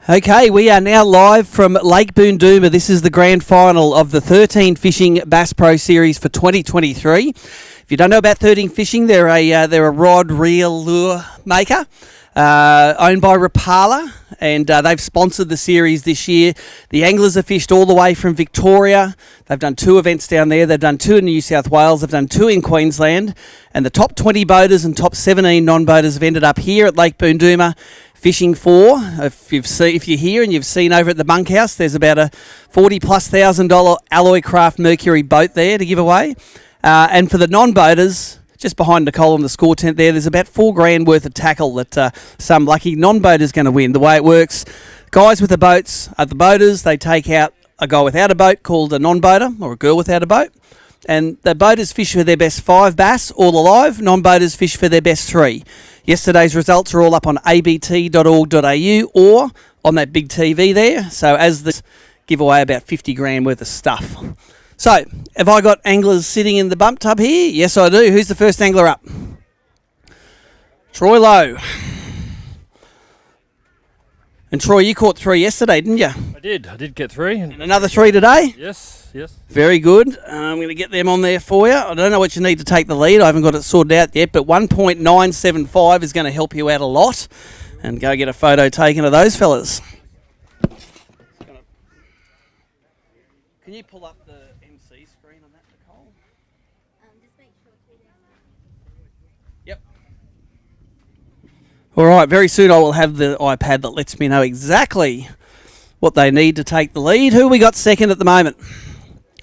Okay, we are now live from Lake Boondooma. This is the grand final of the 13Fishing Bass Pro Series for 2023. If you don't know about 13Fishing, they're a rod, reel, lure maker owned by Rapala, and they've sponsored the series this year. The anglers have fished all the way from Victoria. They've done 2 events down there. They've done 2 in New South Wales. They've done 2 in Queensland. And the top 20 boaters and top 17 non-boaters have ended up here at Lake Boondooma fishing for. If you're here and you've seen over at the bunkhouse, there's about a $40,000+ alloy craft Mercury boat there to give away. And for the non-boaters, just behind Nicole on the score tent there's about $4,000 worth of tackle that some lucky non-boater's going to win. The way it works, guys with the boats are the boaters. They take out a guy without a boat called a non-boater, or a girl without a boat. And the boaters fish for their best 5 bass, all alive. Non-boaters fish for their best 3. Yesterday's results are all up on abt.org.au or on that big TV there. So as this give away about $50,000 worth of stuff. So, have I got anglers sitting in the bump tub here? Yes, I do. Who's the first angler up? Troy Lowe. And Troy, you caught 3 yesterday, didn't you? I did get 3. And another 3 today? Yes. Very good. I'm going to get them on there for you. I don't know what you need to take the lead. I haven't got it sorted out yet, but 1.975 is going to help you out a lot. And go get a photo taken of those fellas. Can you pull up the MC screen on that, Nicole? Just make sure to Yep. All right, very soon I will have the iPad that lets me know exactly what they need to take the lead. Who we got second at the moment?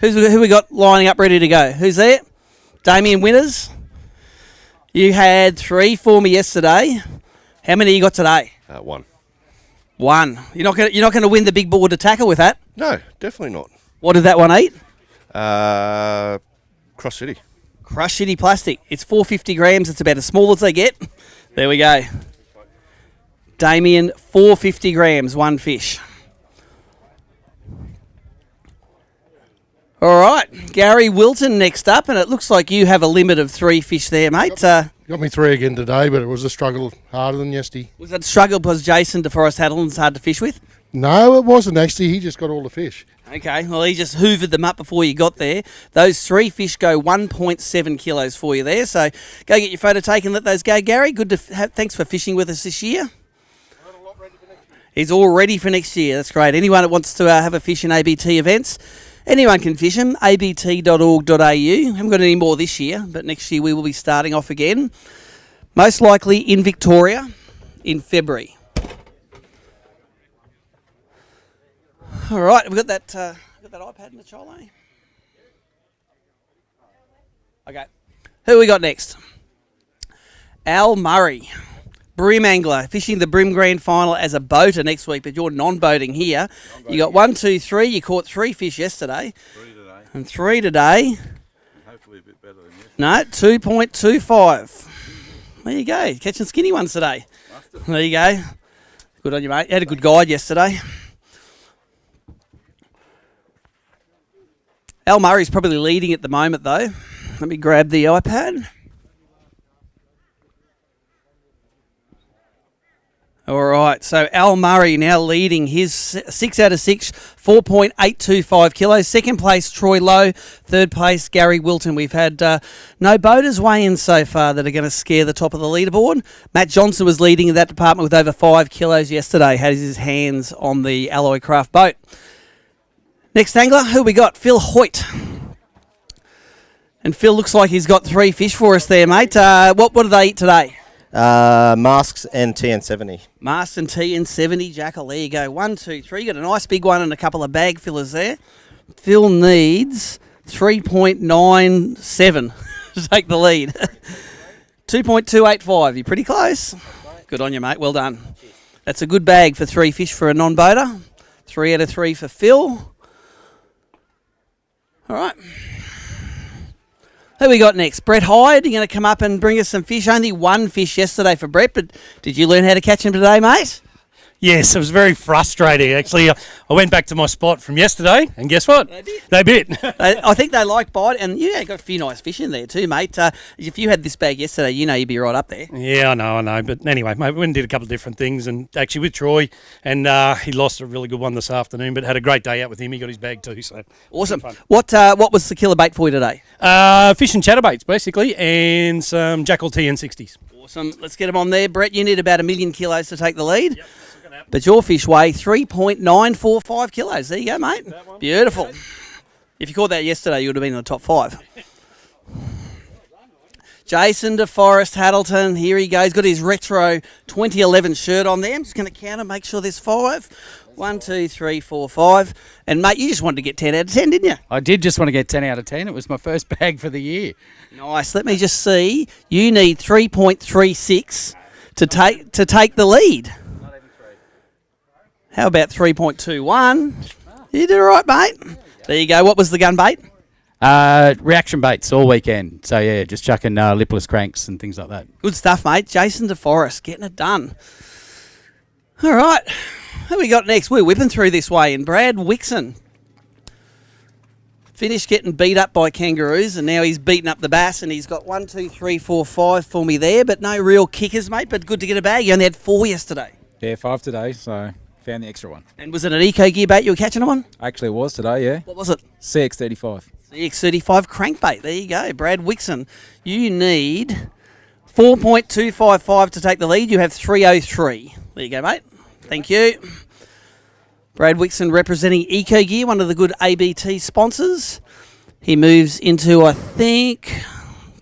Who we got lining up ready to go? Who's there? Damien Winters. You had 3 for me yesterday. How many you got today? 1. 1. You're not going to win the big board to tackle with that. No, definitely not. What did that one eat? Cross City. Crush City plastic. It's 450 grams. It's about as small as they get. There we go. Damien, 450 grams, 1 fish. All right, Gary Wilton next up, and it looks like you have a limit of 3 fish there, mate. Got me 3 again today, but it was a struggle harder than yesterday. Was that struggle because Jason DeForest Haddlen's hard to fish with? No, it wasn't actually. He just got all the fish. Okay, well, he just hoovered them up before you got there. Those 3 fish go 1.7 kilos for you there, so go get your photo taken, let those go. Gary, good to thanks for fishing with us this year. He's all ready for next year. That's great. Anyone that wants to have a fish in ABT events, anyone can fish them, abt.org.au. Haven't got any more this year, but next year we will be starting off again. Most likely in Victoria in February. All right, we've got that iPad in the trolley. Okay, who we got next? Al Murray, Brim angler, fishing the Brim Grand Final as a boater next week, but you're non-boating here. You got 1, 2, 3. You caught 3 fish yesterday. 3 today. And 3 today. And hopefully a bit better than yesterday. No, 2.25. There you go. Catching skinny ones today. There you go. Good on you, mate. You had a good guide yesterday. Al Murray's probably leading at the moment, though. Let me grab the iPad. All right, so Al Murray now leading his 6 out of 6, 4.825 kilos. Second place, Troy Lowe. Third place, Gary Wilton. We've had no boaters weigh in so far that are going to scare the top of the leaderboard. Matt Johnson was leading in that department with over 5 kilos yesterday. Had his hands on the alloy craft boat. Next angler, who we got? Phil Hoyt. And Phil looks like he's got 3 fish for us there, mate. What did they eat today? Masks and TN70. Masks and TN70, Jackal. There you go. 1, 2, 3. You got a nice big one and a couple of bag fillers there. Phil needs 3.97 to take the lead. 2.285. You're pretty close. Good on you, mate. Well done. That's a good bag for 3 fish for a non-boater. 3 out of 3 for Phil. All right. Who we got next? Brett Hyde, you're going to come up and bring us some fish. Only 1 fish yesterday for Brett, but did you learn how to catch him today, mate? Yes, it was very frustrating. Actually, I went back to my spot from yesterday, and guess what? They bit. I think they like bite, and yeah, got a few nice fish in there too, mate. If you had this bag yesterday, you know you'd be right up there. Yeah, I know. But anyway, mate, we went and did a couple of different things, and actually with Troy, and he lost a really good one this afternoon, but had a great day out with him. He got his bag too, so Awesome. What was the killer bait for you today? Fish and chatterbaits, basically, and some Jackal TN60s. Awesome. Let's get them on there. Brett, you need about 1 million kilos to take the lead. Yep. But your fish weigh 3.945 kilos. There you go, mate. Beautiful. If you caught that yesterday, you would have been in the top 5. Jason DeForest Haddleton, here he goes. Got his retro 2011 shirt on there. I'm just going to count and make sure there's 5. 1, 2, 3, 4, 5. And, mate, you just wanted to get 10 out of 10, didn't you? I did just want to get 10 out of 10. It was my first bag for the year. Nice. Let me just see. You need 3.36 to take the lead. How about 3.21? You did all right, mate. There you go. What was the gun bait? Reaction baits all weekend. So, yeah, just chucking lipless cranks and things like that. Good stuff, mate. Jason DeForest getting it done. All right. Who we got next? We're whipping through this way. And Brad Wixon finished getting beat up by kangaroos, and now he's beaten up the bass, and he's got 1, 2, 3, 4, 5 for me there, but no real kickers, mate. But good to get a bag. You only had 4 yesterday. Yeah, 5 today, so found the extra one. And was it an eco gear bait you were catching them on? Actually, it was today, yeah. What was it? CX35. CX35 crankbait. There you go. Brad Wixon, you need 4.255 to take the lead. You have 303. There you go, mate. Thank you. Brad Wixon representing Eco Gear, one of the good ABT sponsors. He moves into, I think,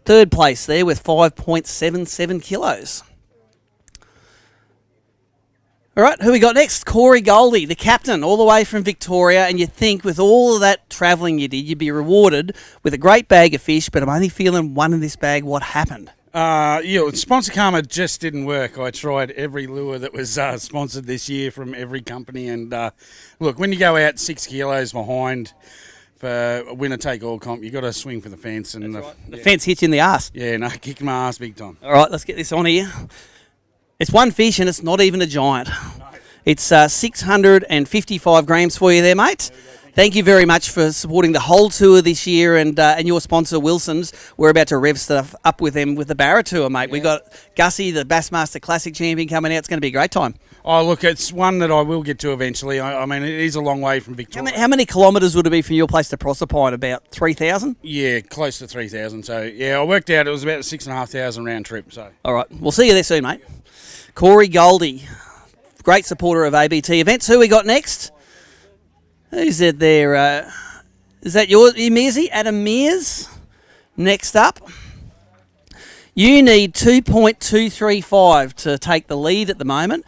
3rd place there with 5.77 kilos. All right, who we got next? Corey Goldie, the captain, all the way from Victoria. And you think with all of that travelling you did, you'd be rewarded with a great bag of fish, but I'm only feeling one in this bag. What happened? Sponsor Karma just didn't work. I tried every lure that was sponsored this year from every company. And look, when you go out 6 kilos behind for a winner-take-all comp, you got to swing for the fence. And The fence hits you in the arse. Yeah, no, kicked my ass big time. All right, let's get this on here. It's one fish, and it's not even a giant. It's 655 grams for you there, mate. Thank you very much for supporting the whole tour this year, and your sponsor, Wilson's. We're about to rev stuff up with them with the Barra Tour, mate. Yeah. We got Gussie, the Bassmaster Classic champion, coming out. It's going to be a great time. Oh, look, it's one that I will get to eventually. I mean, it is a long way from Victoria. How many kilometres would it be from your place to Proserpine? About 3,000? Yeah, close to 3,000. So, yeah, I worked out it was about a 6,500 round trip. So, all right, we'll see you there soon, mate. Corey Goldie, great supporter of ABT events. Who we got next? Who's it there? Is that yours, Mearsy? Adam Mears? Next up. You need 2.235 to take the lead at the moment.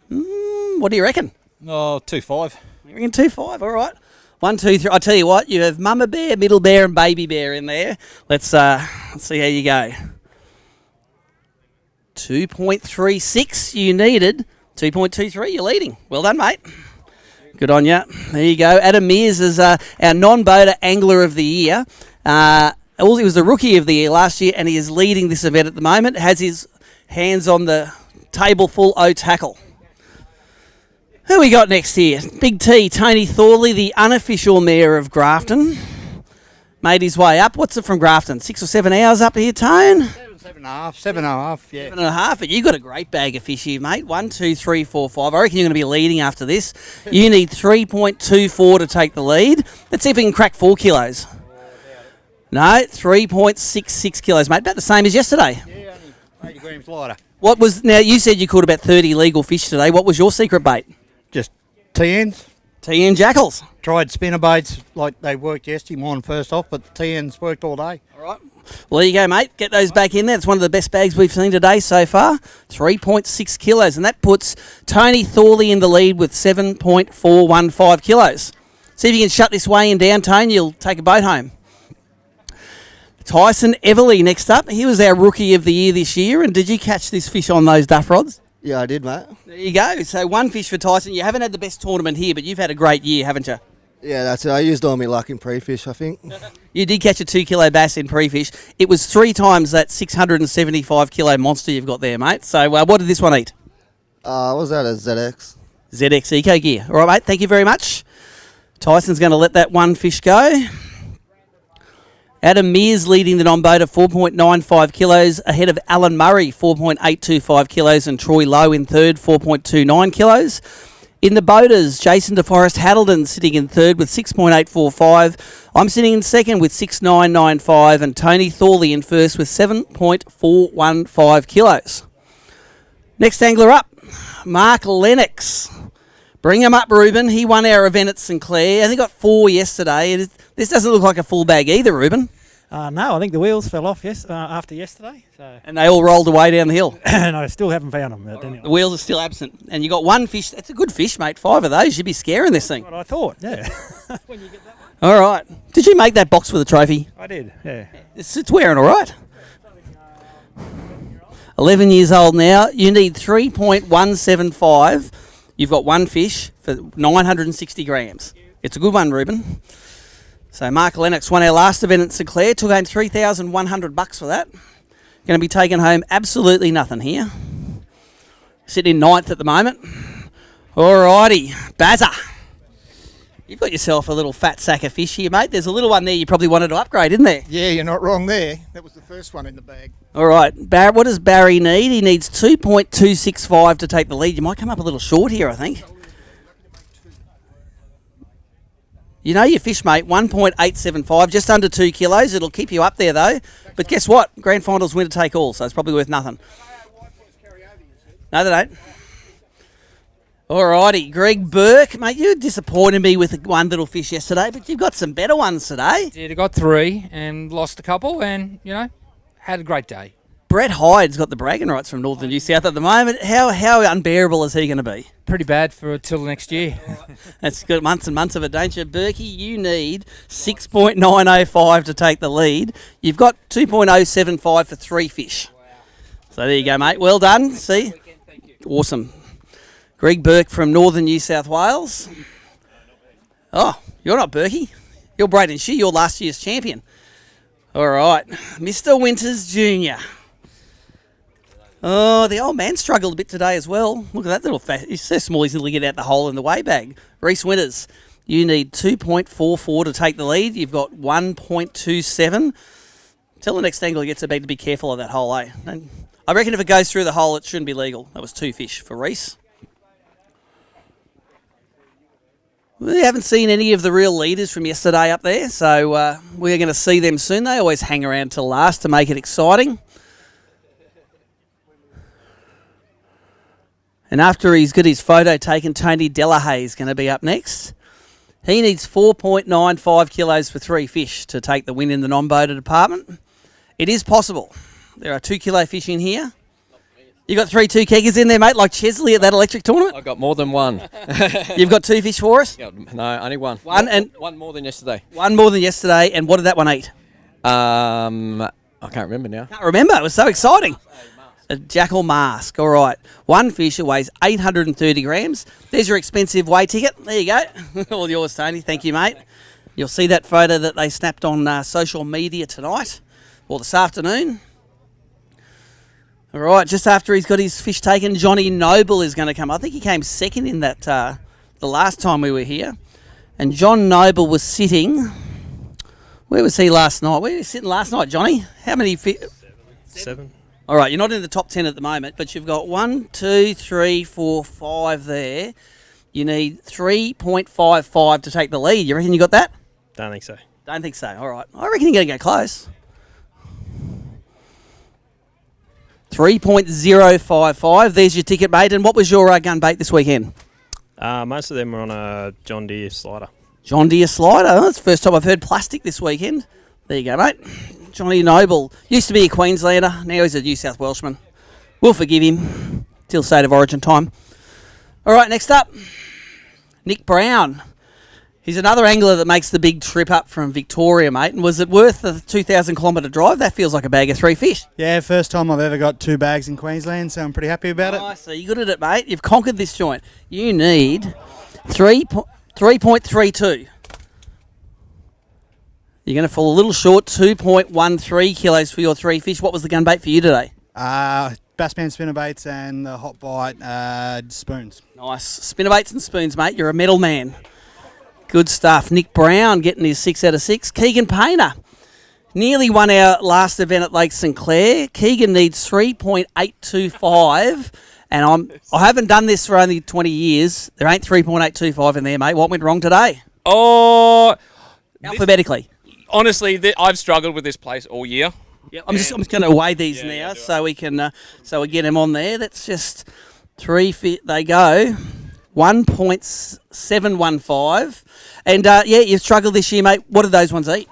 What do you reckon? Oh, 2.5. You reckon 2.5? All right. 1, 2, 3. I tell you what, you have Mama Bear, Middle Bear, and Baby Bear in there. Let's see how you go. 2.36 you needed. 2.23 you're leading. Well done, mate. Good on you. There you go. Adam Mears is our non-boater angler of the year. He was the rookie of the year last year, and he is leading this event at the moment. Has his hands on the table full O tackle. Who we got next here? Big T, Tony Thorley, the unofficial mayor of Grafton. Made his way up. What's it from Grafton? 6 or 7 hours up here, Tone? 7.5, yeah. 7.5, but you got a great bag of fish here, mate. 1, 2, 3, 4, 5. I reckon you're going to be leading after this. You need 3.24 to take the lead. Let's see if we can crack 4 kilos. No, 3.66 kilos, mate. About the same as yesterday. Yeah, only 80 grams lighter. Now, you said you caught about 30 legal fish today. What was your secret bait? Just TNs. TN jackals. Tried spinner baits like they worked yesterday, mine first off, but TNs worked all day. All right. Well, there you go, mate. Get those back in there. It's one of the best bags we've seen today so far. 3.6 kilos, and that puts Tony Thorley in the lead with 7.415 kilos. See if you can shut this weigh-in down, Tony. You'll take a boat home. Tyson Everly next up. He was our rookie of the year this year, and did you catch this fish on those duff rods? Yeah, I did, mate. There you go. So one fish for Tyson. You haven't had the best tournament here, but you've had a great year, haven't you? Yeah, that's it. I used all my luck in pre-fish, I think. You did catch a 2 kilo bass in pre-fish. It was 3 times that 675 kilo monster you've got there, mate. So what did this one eat? Was that a ZX? ZX Eco Gear. All right, mate, thank you very much. Tyson's going to let that one fish go. Adam Mears leading the non-boat at 4.95 kilos, ahead of Alan Murray, 4.825 kilos, and Troy Lowe in third, 4.29 kilos. In the boaters, Jason DeForest Haddleton sitting in third with 6.845. I'm sitting in second with 6.995, and Tony Thorley in first with 7.415 kilos. Next angler up, Mark Lennox. Bring him up, Ruben. He won our event at St Clair. He got 4 yesterday. This doesn't look like a full bag either, Ruben. No, I think the wheels fell off after yesterday. So. And they all rolled away down the hill. And I still haven't found them. Anyway. The wheels are still absent. And you got one fish. That's a good fish, mate. 5 of those. You'd be scaring this thing. That's what I thought, yeah. When you get that one. All right. Did you make that box for the trophy? I did, yeah. It's wearing all right. 11 years old now. You need 3.175. You've got one fish for 960 grams. It's a good one, Ruben. So Mark Lennox won our last event at St Clair. Took home $3,100 for that. Going to be taking home absolutely nothing here. Sitting in ninth at the moment. Alrighty, Bazza. You've got yourself a little fat sack of fish here, mate. There's a little one there you probably wanted to upgrade, isn't there? Yeah, you're not wrong there. That was the first one in the bag. All right, what does Barry need? He needs 2.265 to take the lead. You might come up a little short here, I think. You know your fish, mate, 1.875, just under 2 kilos. It'll keep you up there, though. But guess what? Grand finals winner take all, so it's probably worth nothing. No, they don't. Alrighty, Greg Burke, mate, you disappointed me with one little fish yesterday, but you've got some better ones today. Did. I got 3 and lost a couple and, had a great day. Brett Hyde's got the bragging rights from Northern New South at the moment. How unbearable is he going to be? Pretty bad for till next year. That's good, months and months of it, don't you? Berkey, you need 6.905 to take the lead. You've got 2.075 for 3 fish. Wow. So there you go, mate. Well done. See? Awesome. Greg Burke from Northern New South Wales. Oh, you're not Berkey. You're Braden Shee. You're last year's champion. All right. Mr. Winters Jr. Oh, the old man struggled a bit today as well. Look at that little fat. He's so small he's going to get out the hole in the weigh bag. Reese Winters, you need 2.44 to take the lead. You've got 1.27. Tell the next angler gets a bag to be careful of that hole, eh? And I reckon if it goes through the hole, it shouldn't be legal. That was 2 fish for Reese. We haven't seen any of the real leaders from yesterday up there, so we're going to see them soon. They always hang around till last to make it exciting. And after he's got his photo taken, Tony Delahaye is going to be up next. He needs 4.95 kilos for 3 fish to take the win in the non-boater department. It is possible. There are 2 kilo fish in here. You got 3 2-keggers in there, mate, like Chesley at that electric tournament? I got more than one. You've got 2 fish for us? Yeah, no, only one. One more than yesterday. One more than yesterday, and what did that one eat? I can't remember now. Can't remember. It was so exciting. A jackal mask. All right. One fish that weighs 830 grams. There's your expensive weigh ticket. There you go. All yours, Tony. Thank you, mate. You'll see that photo that they snapped on social media tonight or this afternoon. All right. Just after he's got his fish taken, Johnny Noble is going to come. I think he came second in that the last time we were here. And John Noble was sitting... Where was he last night? Where were you sitting last night, Johnny? How many fish? 7. All right, you're not in the top 10 at the moment, but you've got 1, 2, 3, 4, 5 there. You need 3.55 to take the lead. You reckon you got that? Don't think so. Don't think so. All right. I reckon you're going to go close. 3.055. There's your ticket, mate. And what was your gun bait this weekend? Most of them were on a John Deere slider. John Deere slider. Oh, that's the first time I've heard plastic this weekend. There you go, mate. Johnny Noble. Used to be a Queenslander. Now he's a New South Welshman. We'll forgive him till state of origin time. All right, next up, Nick Brown. He's another angler that makes the big trip up from Victoria, mate. And was it worth the 2,000 kilometre drive? That feels like a bag of 3 fish. Yeah, first time I've ever got 2 bags in Queensland, so I'm pretty happy about it. Nice, so you're good at it, mate. You've conquered this joint. You need 3.32. You're going to fall a little short, 2.13 kilos for your 3 fish. What was the gun bait for you today? About bassman spinnerbaits and the hot bite spoons. Nice. Spinnerbaits and spoons, mate. You're a medal man. Good stuff. Nick Brown getting his 6 out of 6. Keegan Painter nearly won our last event at Lake St Clair. Keegan needs 3.825, and I haven't done this for only 20 years. There ain't 3.825 in there, mate. What went wrong today? Oh, Alphabetically. honestly, I've struggled with this place all year. Yep. I'm just going to weigh these now so we can we get them on there. That's just 3 feet. They go 1.715, and you've struggled this year, mate. What did those ones eat?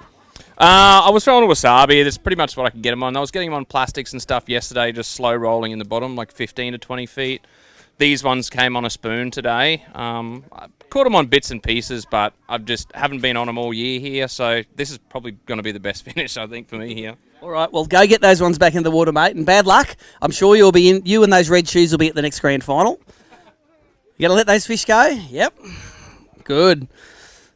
I was throwing a wasabi. That's pretty much what I could get them on. I was getting them on plastics and stuff yesterday, just slow rolling in the bottom, like 15 to 20 feet. These ones came on a spoon today. I caught them on bits and pieces, but I just haven't been on them all year here, so this is probably going to be the best finish, I think, for me here. All right, well, go get those ones back in the water, mate, and bad luck. I'm sure you'll be in. You and those red shoes will be at the next grand final. You going to let those fish go? Yep. Good.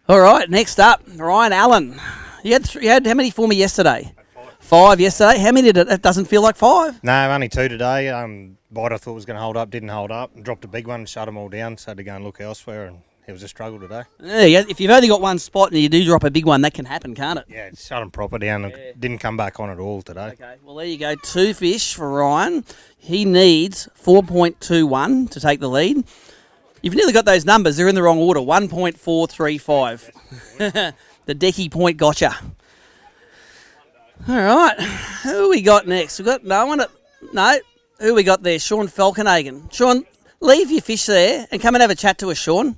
All right, next up, Ryan Allen. You had how many for me yesterday? 5 yesterday. How many did it? It doesn't feel like 5. No, only 2 today. Bite I thought was going to hold up, didn't hold up. Dropped a big one, shut them all down, so I had to go and look elsewhere, and it was a struggle today. Yeah, if you've only got one spot and you do drop a big one, that can happen, can't it? Yeah, shut them proper down. It didn't come back on at all today. Okay, well, there you go. 2 fish for Ryan. He needs 4.21 to take the lead. You've nearly got those numbers. They're in the wrong order. 1.435. The Decky point gotcha. All right. Who we got next? We've got no one. No. Who we got there? Sean Falkenhagen. Sean, leave your fish there and come and have a chat to us, Sean.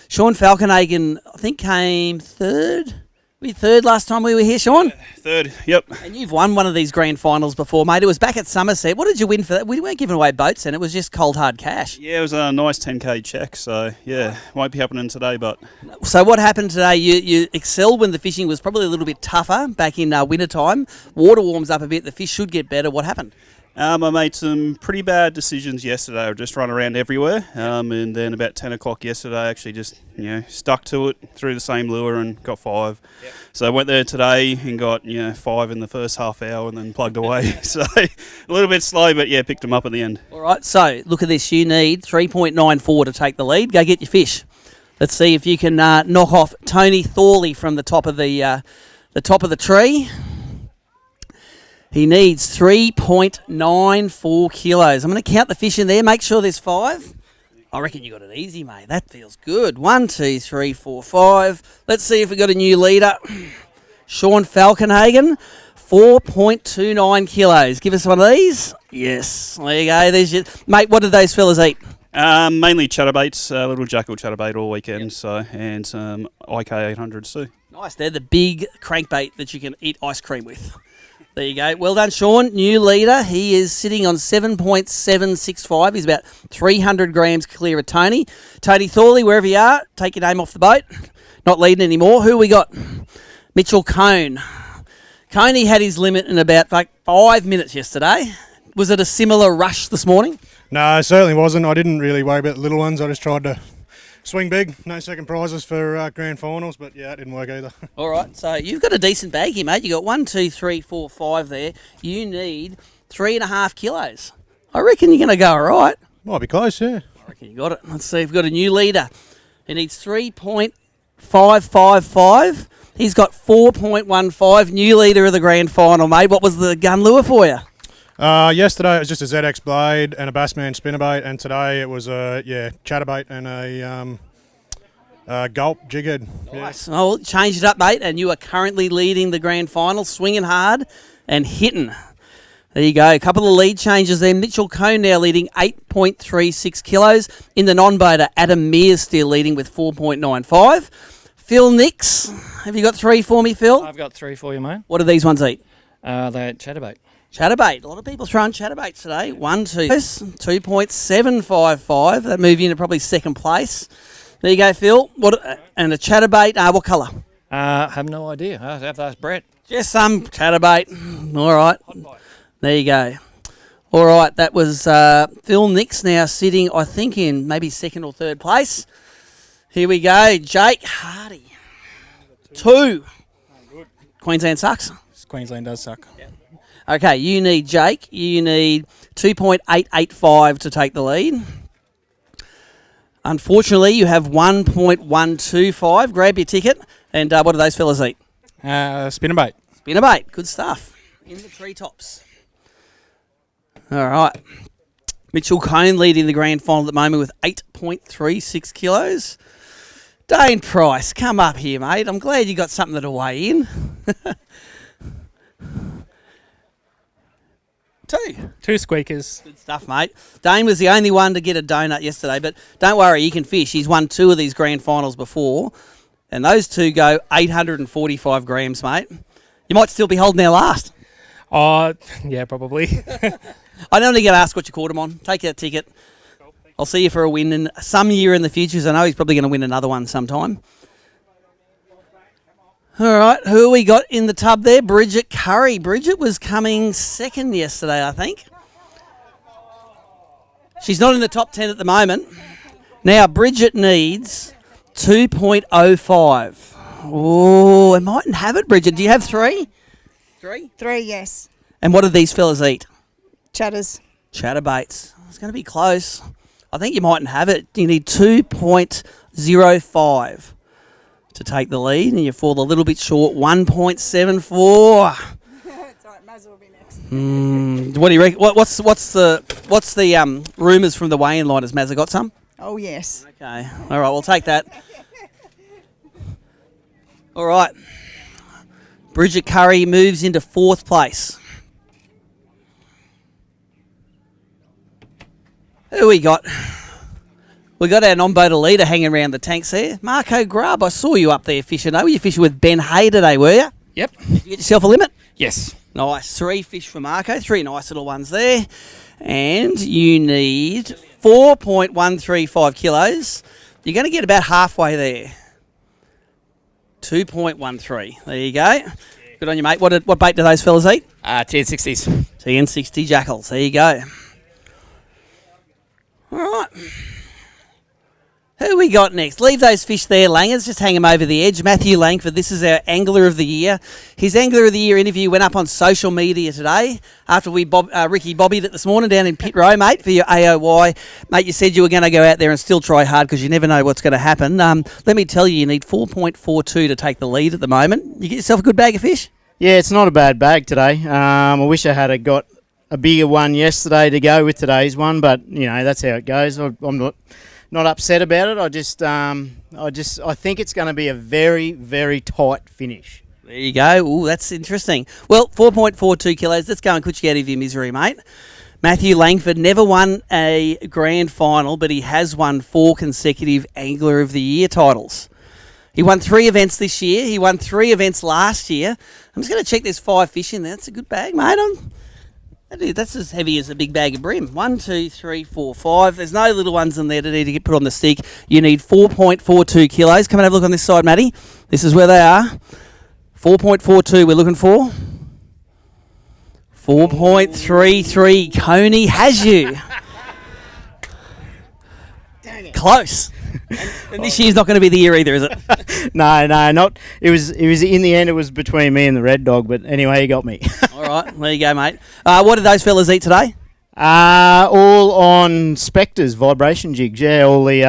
Sean Falkenhagen, I think, came third. Were you third last time we were here, Sean? Third, yep. And you've won one of these grand finals before, mate. It was back at Somerset. What did you win for that? We weren't giving away boats then. It was just cold, hard cash. Yeah, it was a nice 10k check, so yeah, won't be happening today, but... So what happened today? You excelled when the fishing was probably a little bit tougher back in winter time. Water warms up a bit. The fish should get better. What happened? I made some pretty bad decisions yesterday. I just run around everywhere, and then about 10 o'clock yesterday, I actually just stuck to it, threw the same lure and got 5. Yep. So I went there today and got 5 in the first half hour and then plugged away. So a little bit slow, but yeah, picked them up at the end. All right. So look at this. You need 3.94 to take the lead. Go get your fish. Let's see if you can knock off Tony Thorley from the top of the tree. He needs 3.94 kilos. I'm going to count the fish in there. Make sure there's 5. I reckon you got it easy, mate. That feels good. 1, 2, 3, 4, 5. Let's see if we got a new leader. Sean Falkenhagen, 4.29 kilos. Give us one of these. Yes. There you go. There's your... Mate, what did those fellas eat? Mainly chatterbaits, little jackal chatterbait all weekend, and some IK 800s too. Nice. They're the big crankbait that you can eat ice cream with. There you go. Well done, Sean. New leader. He is sitting on 7.765. He's about 300 grams clear of Tony. Tony Thorley, wherever you are, take your name off the boat. Not leading anymore. Who we got? Mitchell Cone. Coney had his limit in about 5 minutes yesterday. Was it a similar rush this morning? No, it certainly wasn't. I didn't really worry about the little ones. I just tried to swing big. No second prizes for grand finals, but yeah, it didn't work either. All right, so you've got a decent bag here, mate. You got 1, 2, 3, 4, 5 there. You need 3.5 kilos. I reckon you're going to go all right. Might be close, yeah. I reckon you got it. Let's see if we've got a new leader. He needs 3.555. He's got 4.15. New leader of the grand final, mate. What was the gun lure for you? Yesterday it was just a ZX blade and a Bassman spinnerbait, and today it was a chatterbait and a gulp jighead. Nice. Yeah. Oh, changed it up, mate, and you are currently leading the grand final, swinging hard and hitting. There you go. A couple of lead changes there. Mitchell Cone now leading 8.36 kilos. In the non-boater, Adam Mears still leading with 4.95. Phil Nix, have you got 3 for me, Phil? I've got 3 for you, mate. What do these ones eat? They're chatterbait. Chatterbait. A lot of people throwing chatterbaits today. 1, 2, 2.755. That move you into probably second place. There you go, Phil. And a chatterbait. What colour? I have no idea. I have to ask Brett. Just some chatterbait. All right. There you go. All right. That was Phil Nix now sitting, I think, in maybe second or third place. Here we go. Jake Hardy. 2. Queensland sucks. Queensland does suck. Yeah. Okay, you need Jake. You need 2.885 to take the lead. Unfortunately, you have 1.125. Grab your ticket. And what do those fellas eat? Spinnerbait. Spinnerbait. Good stuff. In the treetops. All right. Mitchell Cone leading the grand final at the moment with 8.36 kilos. Dane Price, come up here, mate. I'm glad you got something to weigh in. Two squeakers. Good stuff, mate. Dane was the only one to get a donut yesterday, but don't worry, he can fish. He's won 2 of these grand finals before, and those 2 go 845 grams, mate. You might still be holding their last. Yeah, probably. I don't need to ask what you caught him on. Take that ticket. I'll see you for a win in some year in the future, so I know he's probably going to win another one sometime. All right, who we got in the tub there? Bridget Curry. Bridget was coming second yesterday, I think. She's not in the top 10 at the moment. Now, Bridget needs 2.05. Oh, I mightn't have it, Bridget. Do you have 3? 3? 3, yes. And what do these fellas eat? Chatters. Chatterbaits. It's going to be close. I think you mightn't have it. You need 2.05 to take the lead, and you fall a little bit short, 1.74. It's all right, Maz will be next. What do you reckon? What's the rumours from the weigh-in line? Has Mazza got some? Oh, yes. Okay. All right, we'll take that. All right. Bridget Curry moves into 4th place. Who we got? We got our non-boater leader hanging around the tanks there. Marco Grubb, I saw you up there fishing. Were you fishing with Ben Hay today, were you? Yep. Did you get yourself a limit? Yes. Nice. 3 fish for Marco. 3 nice little ones there. And you need 4.135 kilos. You're going to get about halfway there. 2.13. There you go. Good on you, mate. What bait do those fellas eat? TN60s. TN60 jackals. There you go. All right. Who we got next? Leave those fish there, Langers. Just hang them over the edge. Matthew Langford, this is our Angler of the Year. His Angler of the Year interview went up on social media today after we Ricky bobbied it this morning down in Pit Row, mate, for your AOY. Mate, you said you were going to go out there and still try hard because you never know what's going to happen. Let me tell you, you need 4.42 to take the lead at the moment. You get yourself a good bag of fish? Yeah, it's not a bad bag today. I wish I had got a bigger one yesterday to go with today's one, but, you know, that's how it goes. I'm not upset about it. I think it's going to be a very, very tight finish. There you go. Ooh, that's interesting. Well, 4.42 kilos. Let's go and put you out of your misery, mate. Matthew Langford never won a grand final, but he has won 4 consecutive Angler of the Year titles. He won 3 events this year. He won 3 events last year. I'm just going to check there's 5 fish in there. That's a good bag, mate. That's as heavy as a big bag of brim. 1, 2, 3, 4, 5. There's no little ones in there that need to get put on the stick. You need 4.42 kilos. Come and have a look on this side, Matty. This is where they are. 4.42 we're looking for. 4.33. Coney has you. Close. And this year's not going to be the year either, is it? No, not. It was in the end. It was between me and the Red Dog, but anyway, he got me. All right, there you go, mate. What did those fellas eat today? All on Spectres vibration jigs. Yeah, all the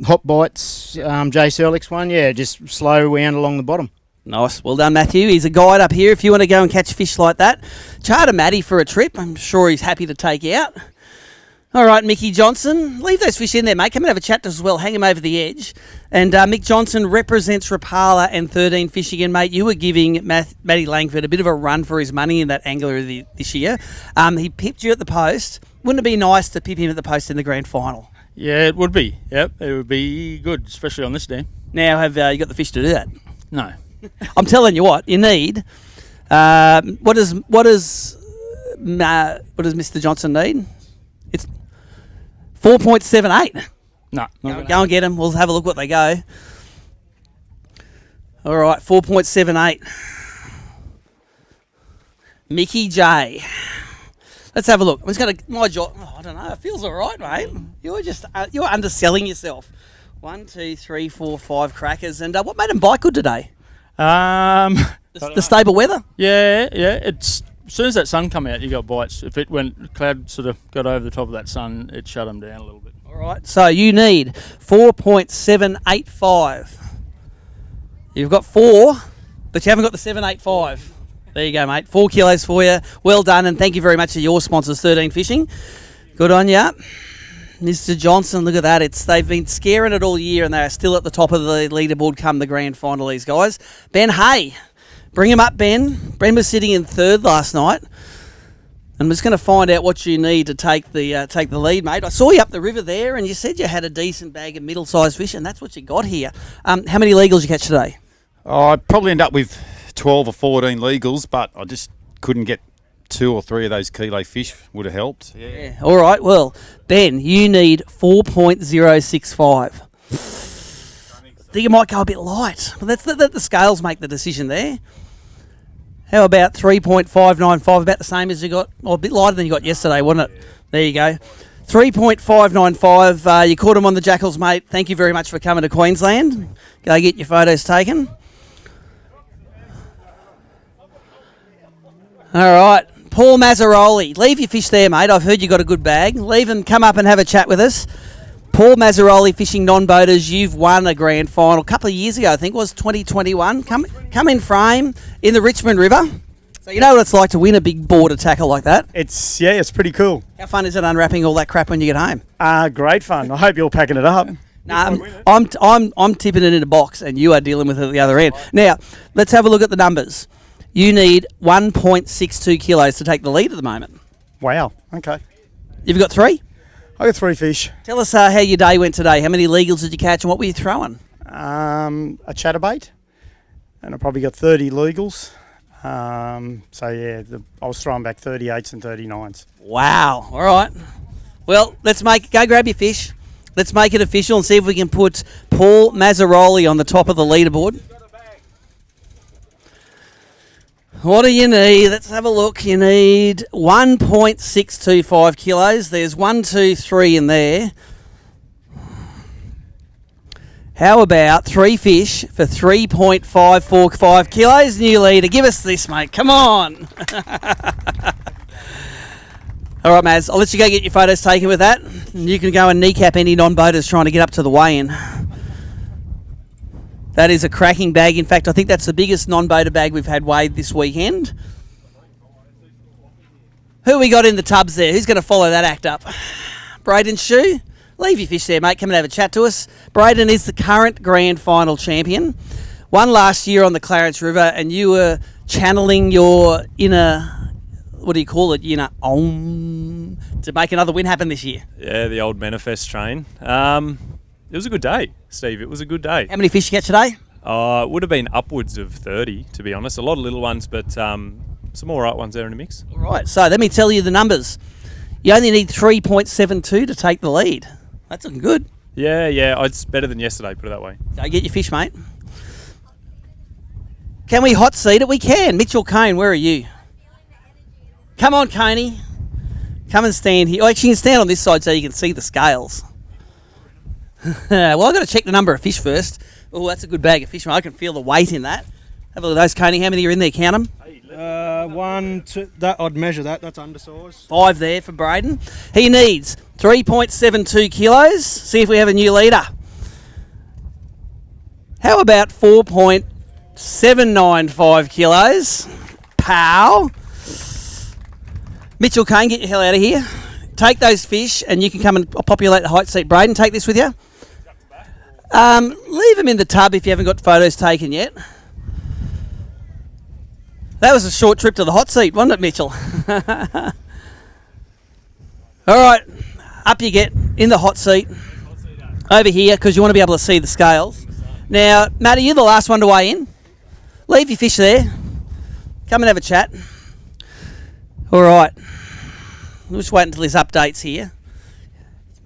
hot bites. Jay Serlick's one. Yeah, just slow wound along the bottom. Nice. Well done, Matthew. He's a guide up here if you want to go and catch fish like that. Charter Matty for a trip. I'm sure he's happy to take you out. All right, Mickey Johnson, leave those fish in there, mate. Come and have a chat to us as well. Hang them over the edge. And Mick Johnson represents Rapala and 13 Fishing. And, mate, you were giving Matty Langford a bit of a run for his money in that Angler this year. He pipped you at the post. Wouldn't it be nice to pip him at the post in the grand final? Yeah, it would be. Yep, it would be good, especially on this dam. Now, have you got the fish to do that? No. I'm telling you what, you need. What does Mr. Johnson need? It's 4.78. No. Go and get them. We'll have a look what they go. All right, 4.78. Mickey J. Let's have a look. I'm just going to my jaw. Oh, I don't know. It feels all right, mate. You're underselling yourself. 1, 2, 3, 4, 5 crackers. And what made them bite good today? The stable weather. Yeah. It's as soon as that sun come out, you got bites. If it went cloud sort of got over the top of that sun, it shut them down a little bit. All right. So you need 4.785. You've got 4, but you haven't got the 785. There you go, mate. 4 kilos for you. Well done, and thank you very much to your sponsors, 13 Fishing. Good on ya. Mr. Johnson, look at that. They've been scaring it all year, and they are still at the top of the leaderboard come the grand final, these guys. Ben Hay. Bring him up, Ben. Ben was sitting in third last night. I'm just going to find out what you need to take the lead, mate. I saw you up the river there, and you said you had a decent bag of middle-sized fish, and that's what you got here. How many legals you catch today? I'd probably end up with 12 or 14 legals, but I just couldn't get 2 or 3 of those kilo fish. Would have helped. Yeah. All right. Well, Ben, you need 4.065. I think you might go a bit light. But that's the scales make the decision there. How about 3.595? About the same as you got, or a bit lighter than you got yesterday, wasn't it? There you go. 3.595. You caught him on the jackals, mate. Thank you very much for coming to Queensland. Go get your photos taken. All right. Paul Mazzaroli. Leave your fish there, mate. I've heard you got a good bag. Leave and come up and have a chat with us. Paul Mazzaroli, Fishing Non-Boaters. You've won a grand final a couple of years ago, I think it was 2021. Come in frame in the Richmond River. So you know what it's like to win a big border tackle like that? It's pretty cool. How fun is it unwrapping all that crap when you get home? Great fun. I hope you're packing it up. Nah, I'm tipping it in a box and you are dealing with it at the other end. Now, let's have a look at the numbers. You need 1.62 kilos to take the lead at the moment. Wow. Okay. You've got 3? I got 3 fish. Tell us how your day went today. How many legals did you catch and what were you throwing? A chatterbait, and I probably got 30 legals. I was throwing back 38s and 39s. Wow. All right. Well, go grab your fish. Let's make it official and see if we can put Paul Mazzaroli on the top of the leaderboard. What do you need? Let's have a look. You need 1.625 kilos. There's 1, 2, 3 in there. How about 3 fish for 3.545 kilos? New leader. Give us this, mate. Come on. All right, Maz. I'll let you go get your photos taken with that. And you can go and kneecap any non-boaters trying to get up to the weigh-in. That is a cracking bag. In fact, I think that's the biggest non-boater bag we've had weighed this weekend. Who we got in the tubs there? Who's going to follow that act up? Braden Shue? Leave your fish there, mate. Come and have a chat to us. Braden is the current grand final champion. Won last year on the Clarence River, and you were channeling your inner, what do you call it, inner om, to make another win happen this year. Yeah, the old manifest train. It was a good day, Steve. It was a good day. How many fish you get today? It would have been upwards of 30, to be honest. A lot of little ones, but some all right ones there in the mix. All right, so let me tell you the numbers. You only need 3.72 to take the lead. That's looking good. Yeah, it's better than yesterday, put it that way. So get your fish, mate. Can we hot seat it? We can. Mitchell Kane, where are you? Come on, Coney. Come and stand here. Oh, actually, you can stand on this side so you can see the scales. Well, I've got to check the number of fish first. Oh, that's a good bag of fish. I can feel the weight in that. Have a look at those, Coney. How many are in there? Count them. 1, 2. I'd measure that. That's undersize. 5 there for Braden. He needs 3.72 kilos. See if we have a new leader. How about 4.795 kilos? Pow. Mitchell Kane, get your hell out of here. Take those fish and you can come and populate the hot seat. Braden, take this with you. Leave them in the tub if you haven't got photos taken yet. That was a short trip to the hot seat, wasn't it, Mitchell? All right, up you get in the hot seat. Over here, because you want to be able to see the scales. Now, Matty, you're the last one to weigh in. Leave your fish there. Come and have a chat. All right. We'll just wait until this updates here.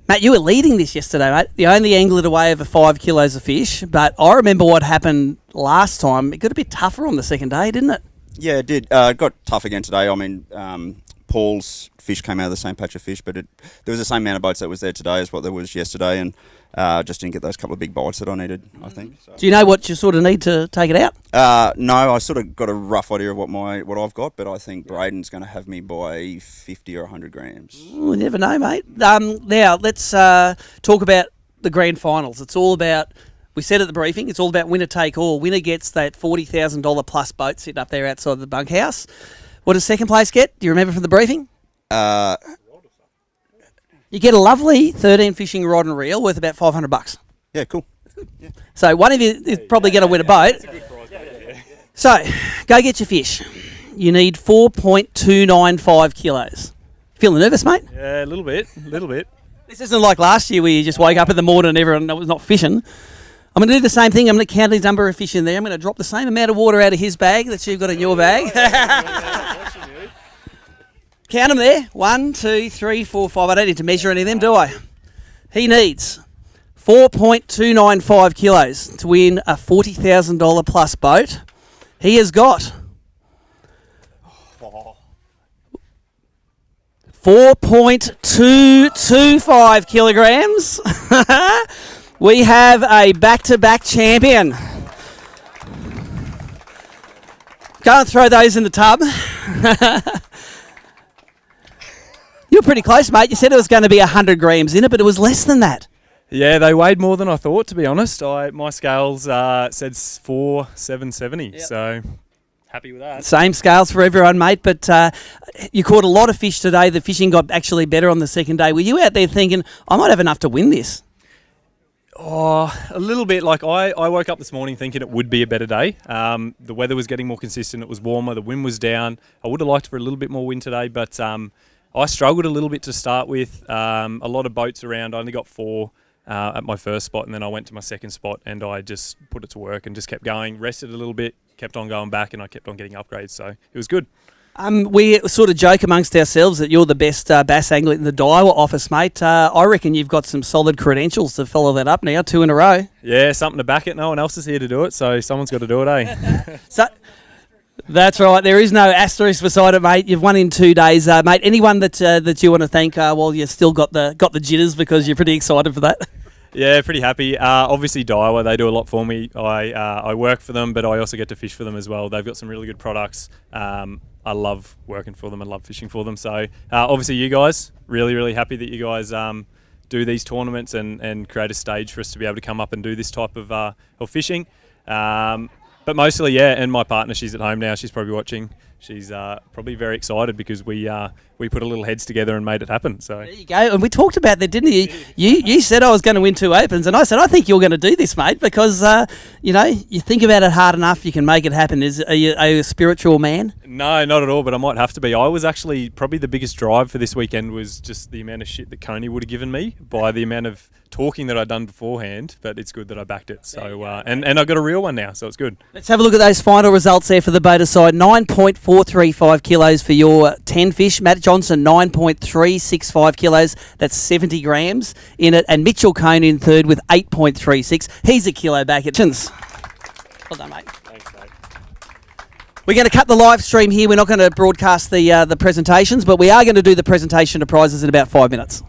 Matt, you were leading this yesterday, mate. The only angler to weigh over 5 kilos of fish. But I remember what happened last time. It got a bit tougher on the second day, didn't it? Yeah, it did. It got tough again today. I mean, Paul's fish came out of the same patch of fish, but there was the same amount of boats that was there today as what there was yesterday, and just didn't get those couple of big bites that I needed, I think. So. Do you know what you sort of need to take it out? No, I sort of got a rough idea of what I've got, but I think Braden's going to have me by 50 or 100 grams. You never know, mate. Now, let's talk about the grand finals. It's all about, we said at the briefing, it's all about winner take all. Winner gets that $40,000 plus boat sitting up there outside the bunkhouse. What does second place get? Do you remember from the briefing? You get a lovely 13 fishing rod and reel worth about $500. Yeah, cool. So one of you is probably going to win a boat. So, go get your fish. You need 4.295 kilos. Feeling nervous, mate? Yeah, a little bit. This isn't like last year where you just woke up in the morning and everyone was not fishing. I'm going to do the same thing. I'm going to count his number of fish in there. I'm going to drop the same amount of water out of his bag that you've got in your bag. Count them there. 1, 2, 3, 4, 5. I don't need to measure any of them, do I? He needs 4.295 kilos to win a $40,000 plus boat. He has got 4.225 kilograms. We have a back-to-back champion. Go and throw those in the tub. You're pretty close, mate. You said it was going to be 100 grams in it, but it was less than that. Yeah, they weighed more than I thought, to be honest. My scales said 4,770, so happy with that. Same scales for everyone, mate, but you caught a lot of fish today. The fishing got actually better on the second day. Were you out there thinking, I might have enough to win this? Oh, a little bit. Like I woke up this morning thinking it would be a better day. The weather was getting more consistent. It was warmer. The wind was down. I would have liked for a little bit more wind today, but I struggled a little bit to start with. A lot of boats around. I only got 4 at my first spot, and then I went to my second spot, and I just put it to work and just kept going. Rested a little bit, kept on going back, and I kept on getting upgrades. So it was good. We sort of joke amongst ourselves that you're the best bass angler in the Daiwa office, mate. I reckon you've got some solid credentials to follow that up now, 2 in a row. Yeah, something to back it. No one else is here to do it, so someone's got to do it, eh? So that's right. There is no asterisk beside it, mate. You've won in 2 days, mate. Anyone that you want to thank while you still got the jitters because you're pretty excited for that? Yeah, pretty happy. Obviously, Daiwa, they do a lot for me. I work for them, but I also get to fish for them as well. They've got some really good products. I love working for them and love fishing for them. So obviously you guys, really, really happy that you guys do these tournaments and create a stage for us to be able to come up and do this type of fishing. But mostly, yeah, and my partner, she's at home now. She's probably watching. She's probably very excited because we put a little heads together and made it happen. So there you go. And we talked about that, didn't you? You said I was going to win 2 opens, and I said I think you're going to do this, mate, because you think about it hard enough, you can make it happen. Are you a spiritual man? No, not at all. But I might have to be. I was actually probably the biggest drive for this weekend was just the amount of shit that Coney would have given me by the amount of talking that I'd done beforehand. But it's good that I backed it. So and I got a real one now, so it's good. Let's have a look at those final results there for the boater side. 9.435 kilos for your 10 fish. Matt Johnson, 9.365 kilos. That's 70 grams in it. And Mitchell Cone in third with 8.36. He's a kilo back at Chins. Well done, mate. Thanks, mate. We're going to cut the live stream here. We're not going to broadcast the presentations, but we are going to do the presentation of prizes in about 5 minutes.